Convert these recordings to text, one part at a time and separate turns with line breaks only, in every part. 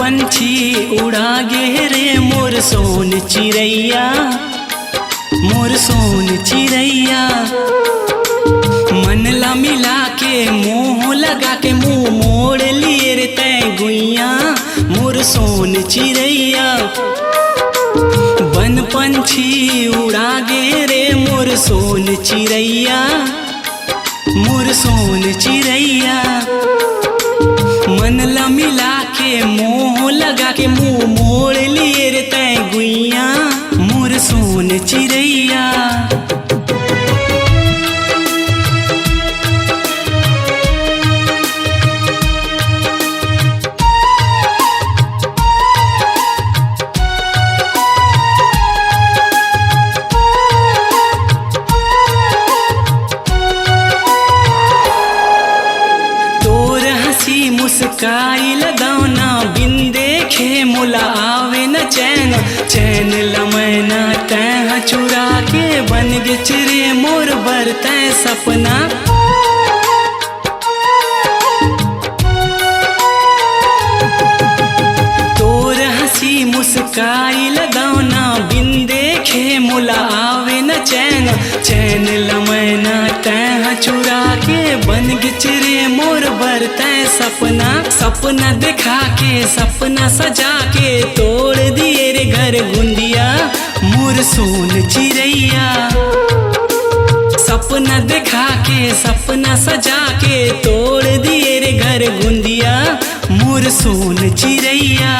पंछी उड़ा गे रे मोर सोन चिड़ैया, मोर सोन चिड़ैया। मन ला मिला के मुँह लगा के मुँह मोड़ लिए रे तै गुइया, मोर सोन चिड़ैया। बन पंछी उड़ा गे रे मोर सोन चिड़ैया, मोर सोन चिड़ैया। मन ला मिला के मुँह लगा के मुँह मोड़ लिए रे तै गुइया, मोर सोन चिड़ैया। मुस्काई लदौना बिन देखे मुला आवे न चैन, चैन लमैना तैं चुरा के बन गे चिरे मोर बरतै सपना। तोर हंसी मुस्काई लदौना बिन देखे मुला आवे न चैन, चैन लमैना तैं चुरा के बन गे चिरे मोर बरतै सपना। सपना दिखा के सपना सजा के तोड़ दिए रे घर गुंदिया, मोर सोन चिड़ैया। सपना दिखा के सपना सजा के तोड़ दिए रे घर गुंदिया, मोर सोन चिड़ैया।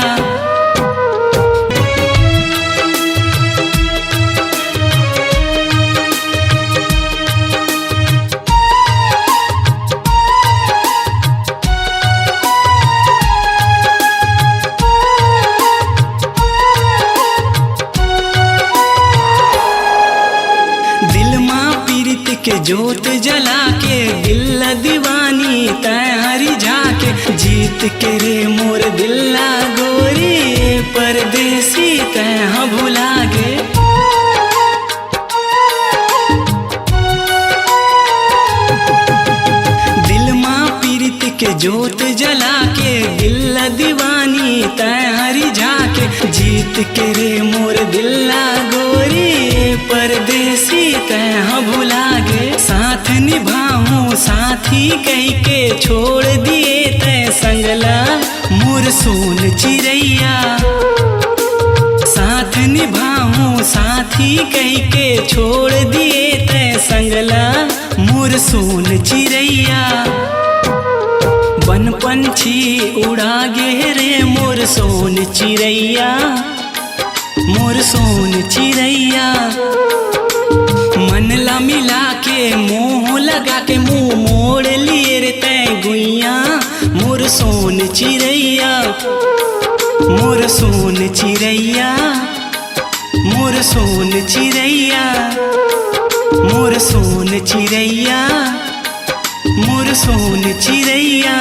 के जोत जला के दिल दीवानी तैं हरी झाके, जीत के रे मोर दिल्ला गोरी परदेसी तैं भुला गे। दिल माँ पीरित के जोत जला के दिल दीवानी तैं हरी झाके, जीत के रे मोर दिल्ला गोरी परदेसी तैं भुला गे। साथ निभाऊं साथी कह के छोड़ दिए तैं संगला, मोर सोन चिड़ैया। साथ निभाऊं साथी कह के छोड़ दिए तैं संगला, मोर सोन चिड़ैया। बन पंछी उड़ा गे रे मोर सोन चिड़ैया, मोर सोन चिड़ैया। मन ला मिला के मुँह लगा के मुँह मोड़ लिए रे तै गुइया, मोर सोन चिड़ैया, मोर सोन चिड़ैया, मोर सोन चिड़ैया, मोर सोन चिड़ैया, मोर सोन चिड़ैया।